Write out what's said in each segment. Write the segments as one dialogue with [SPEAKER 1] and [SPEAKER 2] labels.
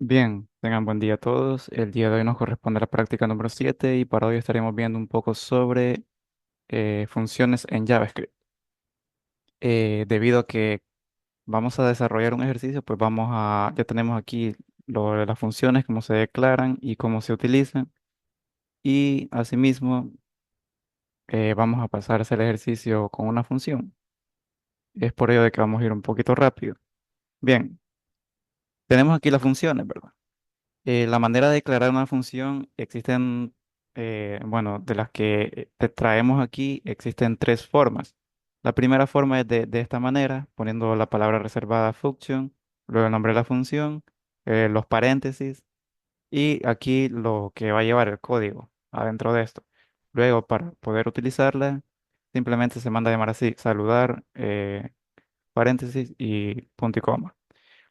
[SPEAKER 1] Bien, tengan buen día a todos. El día de hoy nos corresponde la práctica número 7 y para hoy estaremos viendo un poco sobre funciones en JavaScript. Debido a que vamos a desarrollar un ejercicio, pues ya tenemos aquí lo de las funciones, cómo se declaran y cómo se utilizan. Y asimismo, vamos a pasar a hacer el ejercicio con una función. Es por ello de que vamos a ir un poquito rápido. Bien, tenemos aquí las funciones, ¿verdad? La manera de declarar una función existen, bueno, de las que te traemos aquí, existen tres formas. La primera forma es de esta manera, poniendo la palabra reservada function, luego el nombre de la función, los paréntesis y aquí lo que va a llevar el código adentro de esto. Luego, para poder utilizarla, simplemente se manda a llamar así, saludar, paréntesis y punto y coma.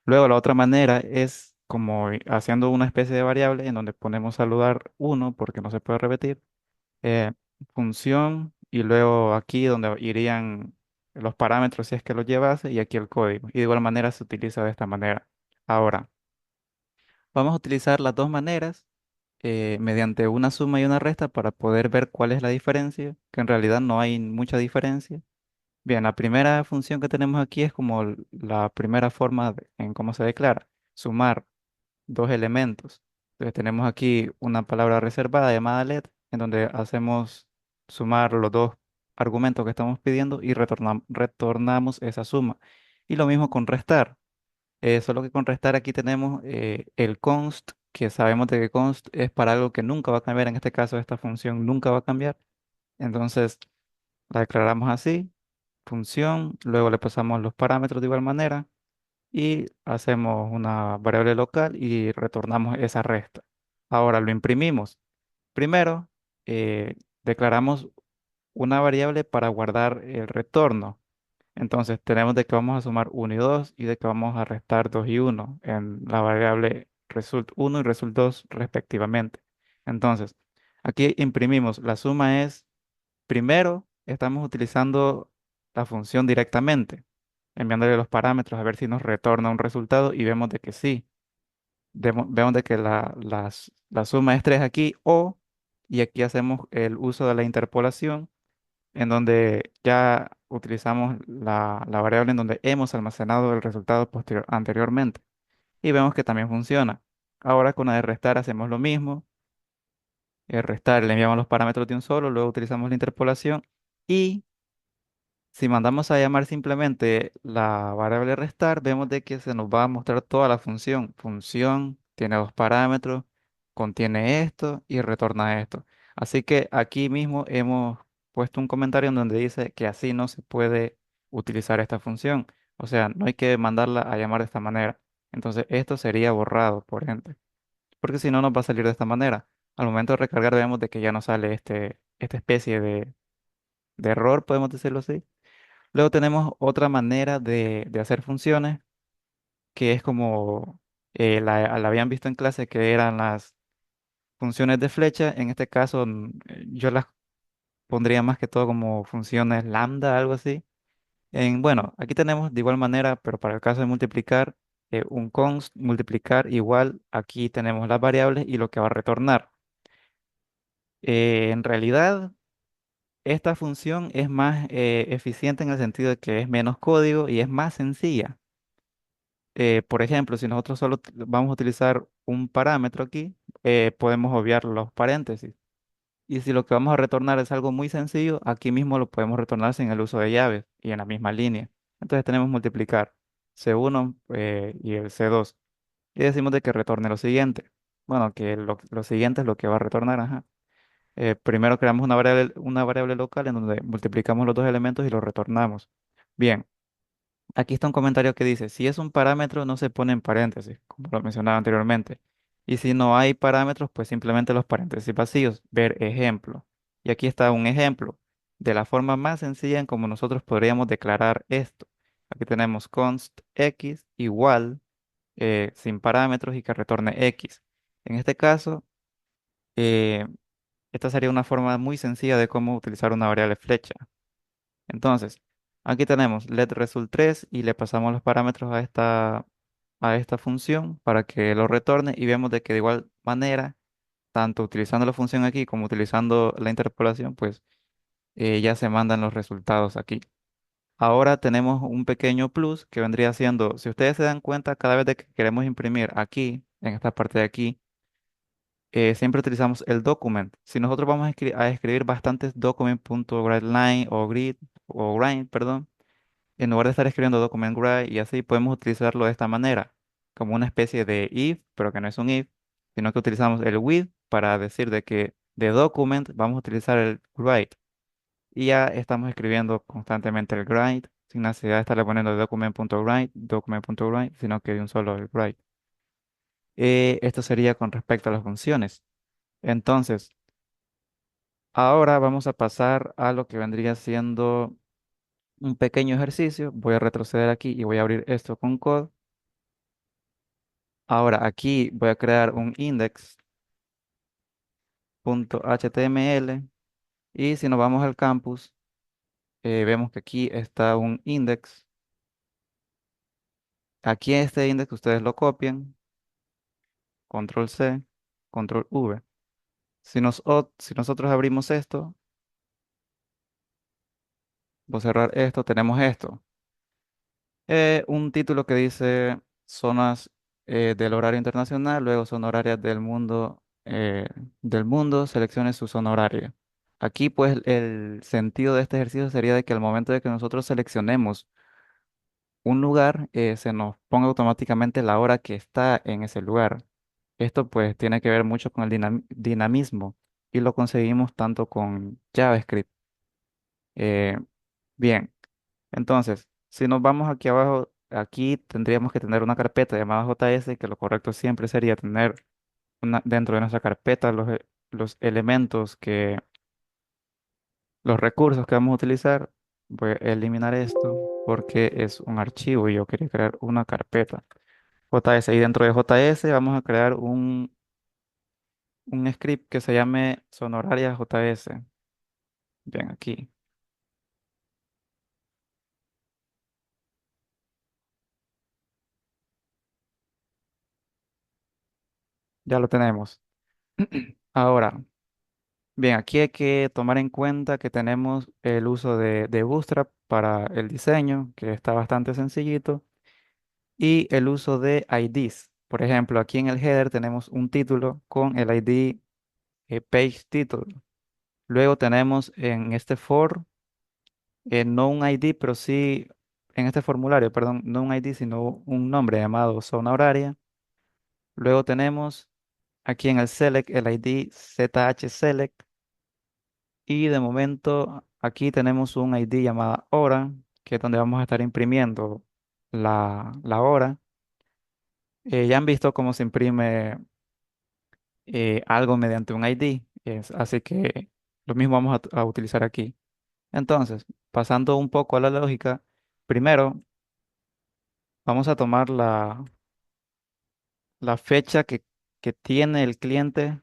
[SPEAKER 1] Luego la otra manera es como haciendo una especie de variable en donde ponemos saludar uno porque no se puede repetir, eh, función y luego aquí donde irían los parámetros si es que los llevase y aquí el código. Y de igual manera se utiliza de esta manera. Ahora, vamos a utilizar las dos maneras mediante una suma y una resta para poder ver cuál es la diferencia, que en realidad no hay mucha diferencia. Bien, la primera función que tenemos aquí es como la primera forma en cómo se declara, sumar dos elementos. Entonces tenemos aquí una palabra reservada llamada let, en donde hacemos sumar los dos argumentos que estamos pidiendo y retornamos esa suma. Y lo mismo con restar. Solo que con restar aquí tenemos el const, que sabemos de que const es para algo que nunca va a cambiar. En este caso, esta función nunca va a cambiar. Entonces la declaramos así, función, luego le pasamos los parámetros de igual manera y hacemos una variable local y retornamos esa resta. Ahora lo imprimimos. Primero, declaramos una variable para guardar el retorno. Entonces tenemos de que vamos a sumar uno y 2 y de que vamos a restar 2 y uno en la variable result 1 y result 2 respectivamente. Entonces, aquí imprimimos, la suma es, primero, estamos utilizando la función directamente enviándole los parámetros a ver si nos retorna un resultado y vemos de que sí. Vemos de que la suma es 3 aquí y aquí hacemos el uso de la interpolación en donde ya utilizamos la variable en donde hemos almacenado el resultado anteriormente y vemos que también funciona. Ahora con la de restar hacemos lo mismo. El restar le enviamos los parámetros de un solo, luego utilizamos la interpolación y si mandamos a llamar simplemente la variable restar, vemos de que se nos va a mostrar toda la función. Función tiene dos parámetros, contiene esto y retorna esto. Así que aquí mismo hemos puesto un comentario en donde dice que así no se puede utilizar esta función. O sea, no hay que mandarla a llamar de esta manera. Entonces esto sería borrado, por ejemplo, porque si no nos va a salir de esta manera. Al momento de recargar vemos de que ya no sale esta especie de error, podemos decirlo así. Luego tenemos otra manera de hacer funciones, que es como la habían visto en clase, que eran las funciones de flecha. En este caso, yo las pondría más que todo como funciones lambda, algo así. Bueno, aquí tenemos de igual manera, pero para el caso de multiplicar, un const multiplicar igual, aquí tenemos las variables y lo que va a retornar. En realidad, esta función es más eficiente en el sentido de que es menos código y es más sencilla. Por ejemplo, si nosotros solo vamos a utilizar un parámetro aquí, podemos obviar los paréntesis. Y si lo que vamos a retornar es algo muy sencillo, aquí mismo lo podemos retornar sin el uso de llaves y en la misma línea. Entonces tenemos multiplicar C1 y el C2. Y decimos de que retorne lo siguiente. Bueno, que lo siguiente es lo que va a retornar. Ajá. Primero creamos una variable local en donde multiplicamos los dos elementos y los retornamos. Bien. Aquí está un comentario que dice, si es un parámetro no se pone en paréntesis, como lo mencionaba anteriormente. Y si no hay parámetros, pues simplemente los paréntesis vacíos, ver ejemplo. Y aquí está un ejemplo de la forma más sencilla en como nosotros podríamos declarar esto. Aquí tenemos const x igual sin parámetros y que retorne x. En este caso, eh, esta sería una forma muy sencilla de cómo utilizar una variable flecha. Entonces, aquí tenemos let result 3 y le pasamos los parámetros a esta a esta función para que lo retorne y vemos de que de igual manera, tanto utilizando la función aquí como utilizando la interpolación, pues ya se mandan los resultados aquí. Ahora tenemos un pequeño plus que vendría siendo, si ustedes se dan cuenta, cada vez de que queremos imprimir aquí, en esta parte de aquí, siempre utilizamos el document. Si nosotros vamos a escribir bastantes document.writeline o grid o grind, perdón, en lugar de estar escribiendo document grind y así, podemos utilizarlo de esta manera, como una especie de if, pero que no es un if, sino que utilizamos el with para decir de que de document vamos a utilizar el write. Y ya estamos escribiendo constantemente el grind, sin necesidad de estarle poniendo document.write, sino que de un solo el write. Esto sería con respecto a las funciones. Entonces, ahora vamos a pasar a lo que vendría siendo un pequeño ejercicio. Voy a retroceder aquí y voy a abrir esto con code. Ahora aquí voy a crear un index.html y si nos vamos al campus, vemos que aquí está un index. Aquí este index ustedes lo copian, control C, control V. Si nosotros abrimos esto, voy a cerrar esto, tenemos esto. Un título que dice zonas del horario internacional, luego zona horaria del mundo, seleccione su zona horaria. Aquí pues el sentido de este ejercicio sería de que al momento de que nosotros seleccionemos un lugar, se nos ponga automáticamente la hora que está en ese lugar. Esto pues tiene que ver mucho con el dinamismo y lo conseguimos tanto con JavaScript. Eh, bien, entonces, si nos vamos aquí abajo, aquí tendríamos que tener una carpeta llamada JS, que lo correcto siempre sería tener dentro de nuestra carpeta los elementos los recursos que vamos a utilizar. Voy a eliminar esto porque es un archivo y yo quería crear una carpeta. JS, y dentro de JS vamos a crear un script que se llame Sonoraria JS. Bien, aquí, ya lo tenemos. Ahora, bien, aquí hay que tomar en cuenta que tenemos el uso de Bootstrap para el diseño, que está bastante sencillito, y el uso de IDs. Por ejemplo, aquí en el header tenemos un título con el ID page title. Luego tenemos en este for, no un ID, pero sí en este formulario, perdón, no un ID, sino un nombre llamado zona horaria. Luego tenemos aquí en el select el ID ZH y de momento aquí tenemos un ID llamada hora, que es donde vamos a estar imprimiendo la hora. Ya han visto cómo se imprime algo mediante un ID, así que lo mismo vamos a utilizar aquí. Entonces, pasando un poco a la lógica, primero vamos a tomar la fecha que tiene el cliente,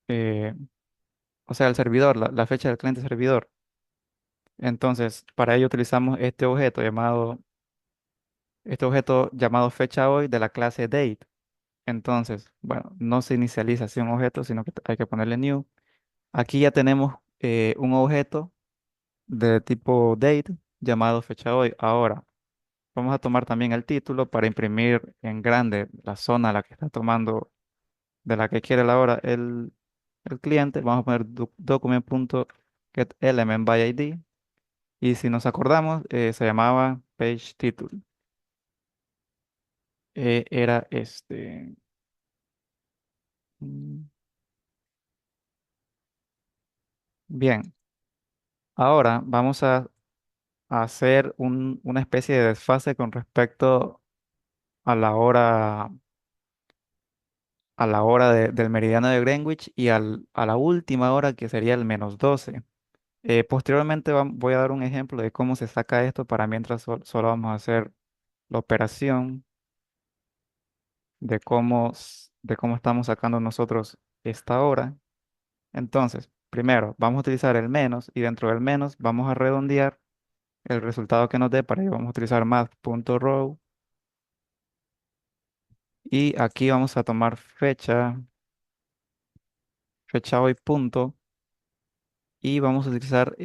[SPEAKER 1] eh, o sea, el servidor, la fecha del cliente servidor. Entonces, para ello utilizamos este objeto llamado fecha hoy de la clase date. Entonces, bueno, no se inicializa así un objeto, sino que hay que ponerle new. Aquí ya tenemos un objeto de tipo date llamado fecha hoy. Ahora, vamos a tomar también el título para imprimir en grande la zona a la que está tomando, de la que quiere la hora el cliente. Vamos a poner document.getElementById. Y si nos acordamos, se llamaba page title. Era este. mm, Bien, ahora vamos a hacer una especie de desfase con respecto a a la hora del meridiano de Greenwich y a la última hora que sería el -12. Posteriormente voy a dar un ejemplo de cómo se saca esto para mientras solo vamos a hacer la operación de cómo estamos sacando nosotros esta hora. Entonces, primero vamos a utilizar el menos y dentro del menos vamos a redondear . El resultado que nos dé, para ello vamos a utilizar math.row, Y aquí vamos a tomar fecha hoy punto, y vamos a utilizar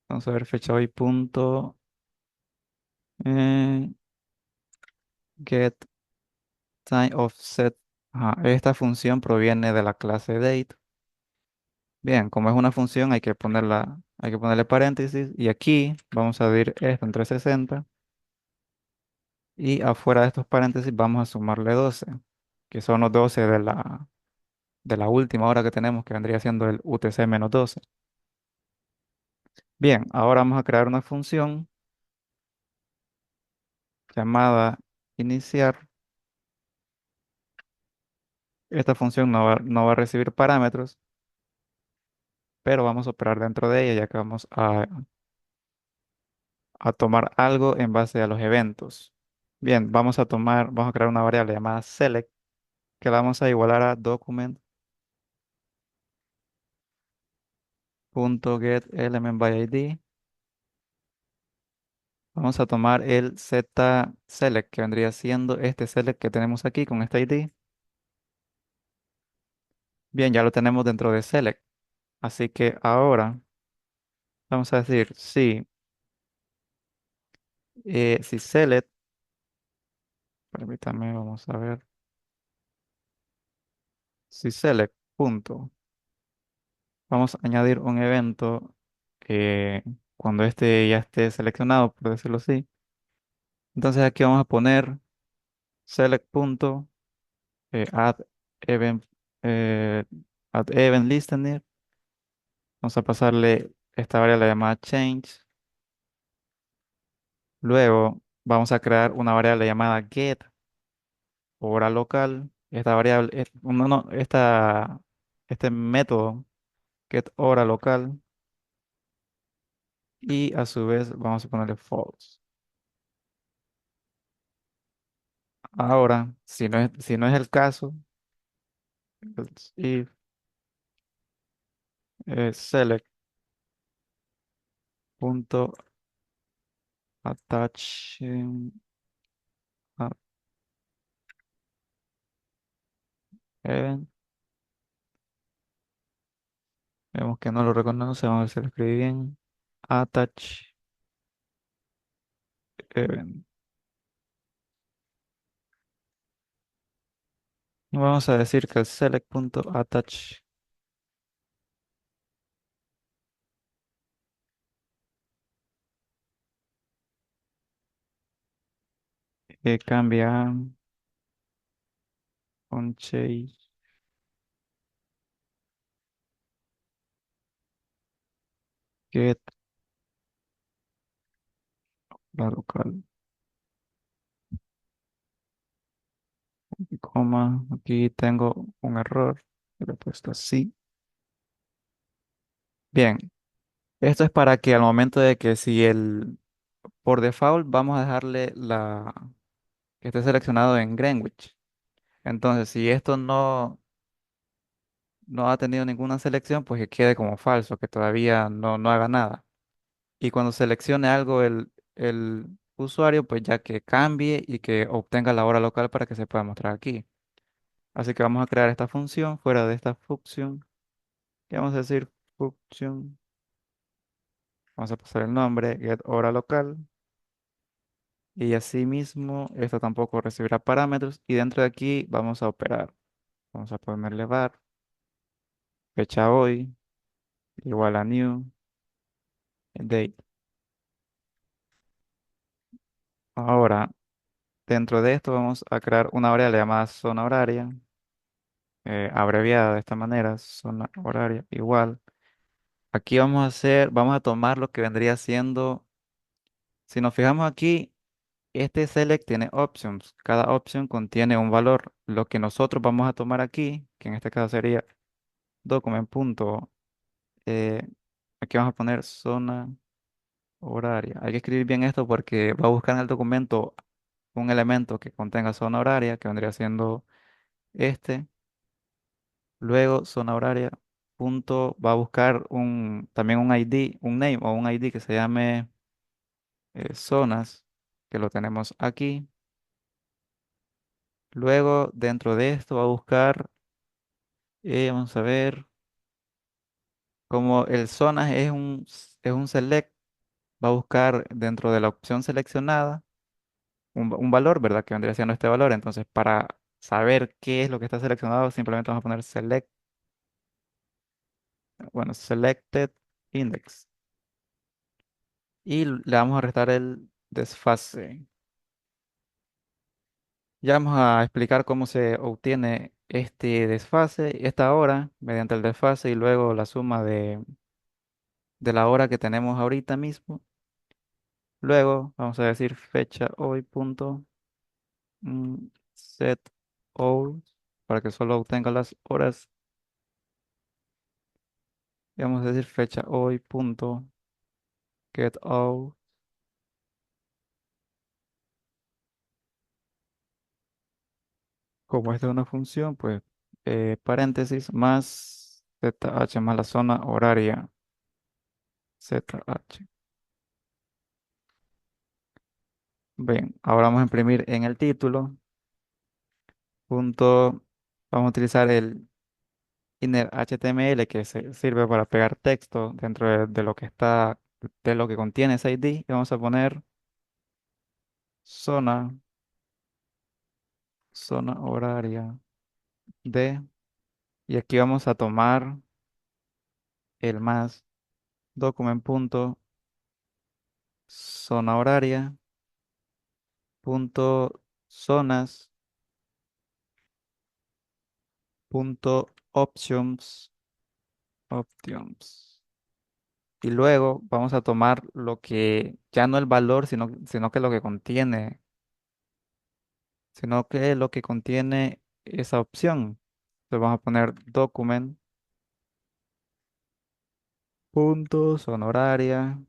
[SPEAKER 1] vamos a ver, fecha hoy punto, eh, get time offset. Ajá, esta función proviene de la clase date. Bien, como es una función, hay que ponerle paréntesis, y aquí vamos a abrir esto en 360, y afuera de estos paréntesis vamos a sumarle 12, que son los 12 de la última hora que tenemos, que vendría siendo el UTC-12. Bien, ahora vamos a crear una función llamada iniciar. Esta función no va a recibir parámetros, pero vamos a operar dentro de ella, ya que vamos a tomar algo en base a los eventos. Bien, vamos a crear una variable llamada select, que la vamos a igualar a document.getElementById. Vamos a tomar el select, que vendría siendo este select que tenemos aquí con este ID. Bien, ya lo tenemos dentro de select. Así que ahora vamos a decir si select, permítame, vamos a ver, si select punto, vamos a añadir un evento cuando este ya esté seleccionado, por decirlo así. Entonces aquí vamos a poner select punto, add event, eh, add event listener. Vamos a pasarle esta variable llamada change. Luego vamos a crear una variable llamada get hora local. Esta variable, no, este método get hora local, y a su vez vamos a ponerle false. Ahora, si no es el caso, else if select punto attach event. Vemos que no lo reconoce, vamos a ver si lo escribí bien. Attach event. Vamos a decir que el select.attach cambia con change get la local, y coma. Aquí tengo un error, lo he puesto así. Bien, esto es para que al momento de que si por default vamos a dejarle que esté seleccionado en Greenwich. Entonces, si esto no ha tenido ninguna selección, pues que quede como falso, que todavía no haga nada. Y cuando seleccione algo el usuario, pues ya que cambie y que obtenga la hora local para que se pueda mostrar aquí. Así que vamos a crear esta función fuera de esta función. Y vamos a decir función. Vamos a pasar el nombre, get hora local. Y asimismo, esto tampoco recibirá parámetros. Y dentro de aquí vamos a operar. Vamos a ponerle var, fecha hoy, igual a new, date. Ahora, dentro de esto vamos a crear una variable llamada zona horaria, abreviada de esta manera, zona horaria, igual. Aquí vamos a tomar lo que vendría siendo, si nos fijamos aquí, este select tiene options. Cada option contiene un valor. Lo que nosotros vamos a tomar aquí, que en este caso sería document punto, eh, aquí vamos a poner zona horaria. Hay que escribir bien esto porque va a buscar en el documento un elemento que contenga zona horaria, que vendría siendo este. Luego, zona horaria, punto, va a buscar también un ID, un name o un ID que se llame zonas, que lo tenemos aquí. Luego, dentro de esto va a buscar, vamos a ver, como el zonas es un select, va a buscar dentro de la opción seleccionada un valor, ¿verdad? Que vendría siendo este valor. Entonces, para saber qué es lo que está seleccionado, simplemente vamos a poner select, bueno, selected index. Y le vamos a restar el desfase. Ya vamos a explicar cómo se obtiene este desfase, esta hora, mediante el desfase y luego la suma de la hora que tenemos ahorita mismo. Luego vamos a decir fecha hoy punto set hours para que solo obtenga las horas. Y vamos a decir fecha hoy punto get hour. Como esta es una función, pues paréntesis más ZH más la zona horaria ZH. Bien, ahora vamos a imprimir en el título. Punto, vamos a utilizar el inner HTML que sirve para pegar texto dentro de lo que está, de lo que contiene ese ID. Y vamos a poner zona, zona horaria de, y aquí vamos a tomar el más document punto zona horaria punto zonas punto options. Y luego vamos a tomar lo que, ya no el valor, sino que lo que contiene, sino que lo que contiene esa opción. Entonces vamos a poner document punto zona horaria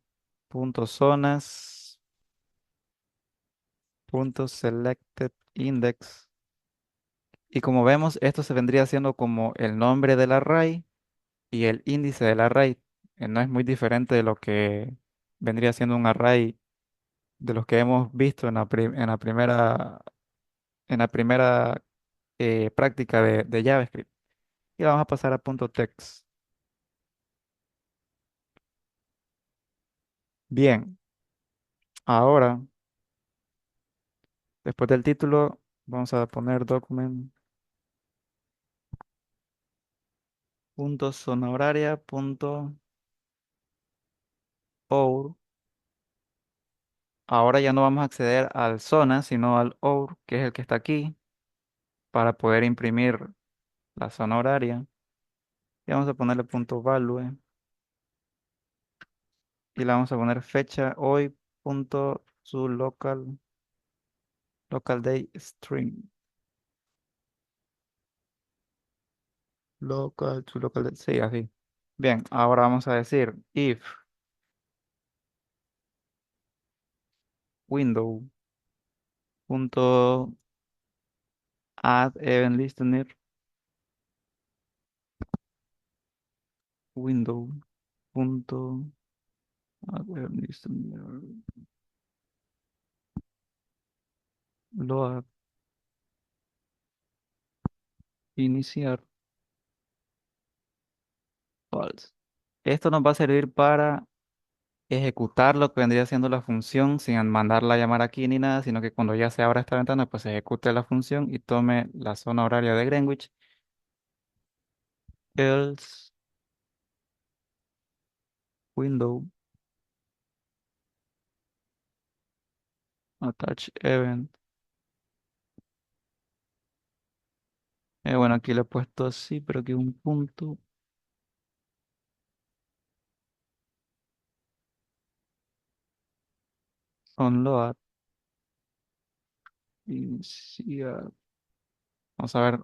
[SPEAKER 1] punto zonas punto selected index. Y como vemos, esto se vendría siendo como el nombre del array y el índice del array. No es muy diferente de lo que vendría siendo un array de los que hemos visto en en la primera práctica de JavaScript. Y vamos a pasar a punto text. Bien, ahora, después del título, vamos a poner document punto zona horaria punto our. Ahora ya no vamos a acceder al zona, sino al our, que es el que está aquí, para poder imprimir la zona horaria. Y vamos a ponerle punto value y le vamos a poner fecha hoy punto su local day string. Local to local day. Sí, así. Bien, ahora vamos a decir if window punto add event listener window punto add event listener load iniciar false. Esto nos va a servir para ejecutar lo que vendría siendo la función sin mandarla a llamar aquí ni nada, sino que cuando ya se abra esta ventana, pues ejecute la función y tome la zona horaria de Greenwich. Else window attach event. Bueno, aquí le he puesto así, pero aquí un punto. Onload. Iniciar. Vamos a ver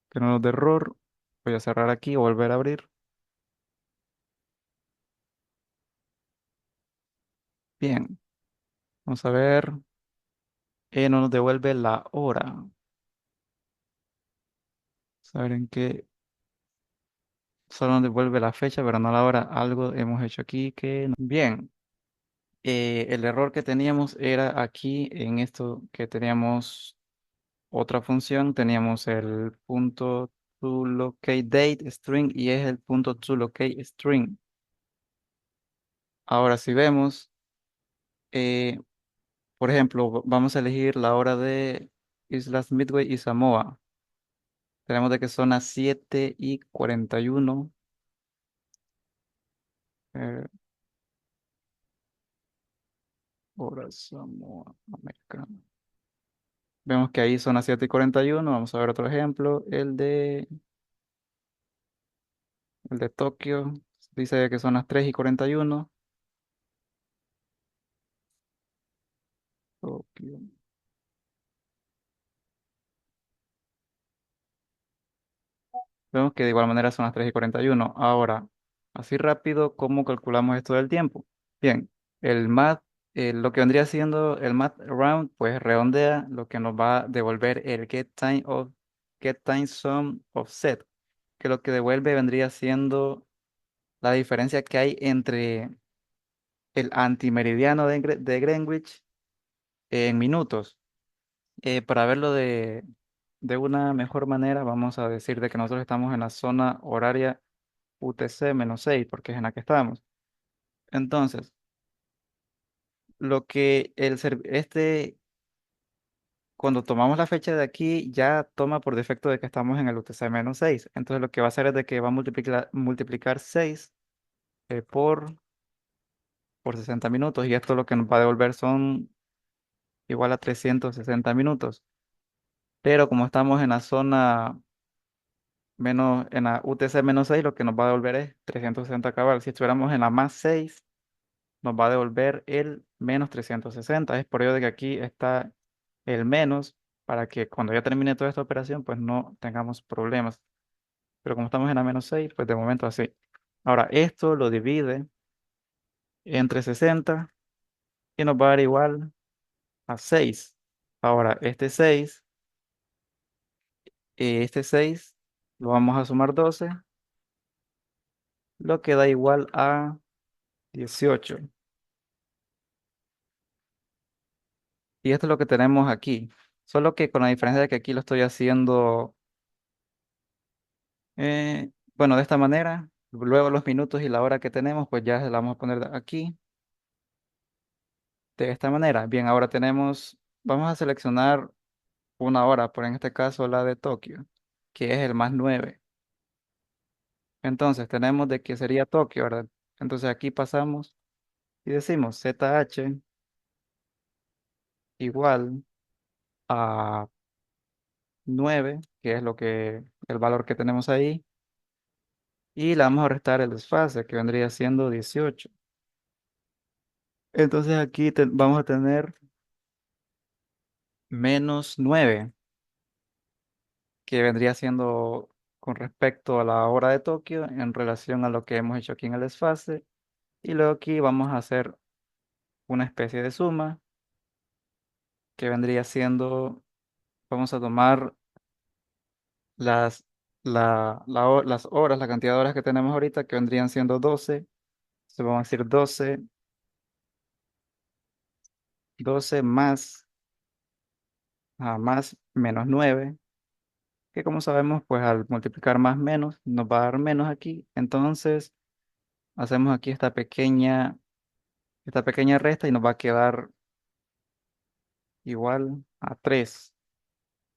[SPEAKER 1] que no nos dé error. Voy a cerrar aquí o volver a abrir. Bien. Vamos a ver. No nos devuelve la hora. Vamos a ver en qué. Solo nos devuelve la fecha, pero no la hora. Algo hemos hecho aquí que no. Bien. El error que teníamos era aquí en esto que teníamos. otra función, teníamos el punto toLocateDate string y es el punto toLocateString. Ahora si vemos, eh, por ejemplo, vamos a elegir la hora de Islas Midway y Samoa. Tenemos de que son las 7:41. eh, hora Samoa americana. Vemos que ahí son las 7:41. Vamos a ver otro ejemplo. El de Tokio. Dice que son las 3:41. Tokio. Vemos que de igual manera son las 3:41. Ahora, así rápido, ¿cómo calculamos esto del tiempo? Bien, el math, lo que vendría siendo el math round, pues redondea lo que nos va a devolver el get time sum of set, que lo que devuelve vendría siendo la diferencia que hay entre el antimeridiano de Greenwich en minutos. Para verlo de una mejor manera, vamos a decir de que nosotros estamos en la zona horaria UTC-6, porque es en la que estamos. Entonces, lo que cuando tomamos la fecha de aquí, ya toma por defecto de que estamos en el UTC-6. Entonces, lo que va a hacer es de que va a multiplicar 6 por 60 minutos, y esto lo que nos va a devolver son igual a 360 minutos. Pero como estamos en la zona en la UTC-6, lo que nos va a devolver es 360 cabal. Si estuviéramos en la +6, nos va a devolver el -360. Es por ello de que aquí está el menos, para que cuando ya termine toda esta operación, pues no tengamos problemas. Pero como estamos en la -6, pues de momento así. Ahora, esto lo divide entre 60 y nos va a dar igual a 6. Ahora, este seis lo vamos a sumar 12, lo que da igual a 18. Y esto es lo que tenemos aquí. Solo que con la diferencia de que aquí lo estoy haciendo, bueno, de esta manera. Luego los minutos y la hora que tenemos, pues ya se la vamos a poner aquí. De esta manera. Bien, ahora vamos a seleccionar una hora, por en este caso la de Tokio, que es el +9. Entonces tenemos de que sería Tokio, ¿verdad? Entonces aquí pasamos y decimos ZH igual a 9, que es el valor que tenemos ahí, y le vamos a restar el desfase, que vendría siendo 18. Entonces aquí vamos a tener -9, que vendría siendo con respecto a la hora de Tokio en relación a lo que hemos hecho aquí en el desfase. Y luego aquí vamos a hacer una especie de suma, que vendría siendo, vamos a tomar las, las horas, la cantidad de horas que tenemos ahorita, que vendrían siendo 12. Entonces vamos a decir 12 más -9, que como sabemos, pues al multiplicar más menos, nos va a dar menos aquí. Entonces hacemos aquí esta pequeña resta y nos va a quedar igual a 3.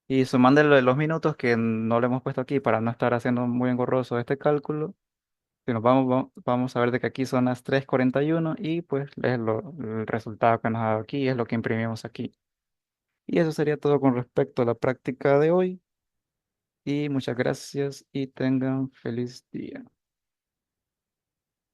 [SPEAKER 1] Y sumándole los minutos que no le hemos puesto aquí para no estar haciendo muy engorroso este cálculo, si nos vamos a ver de que aquí son las 3:41, y pues es el resultado que nos ha dado aquí, es lo que imprimimos aquí. Y eso sería todo con respecto a la práctica de hoy. Y muchas gracias y tengan feliz día.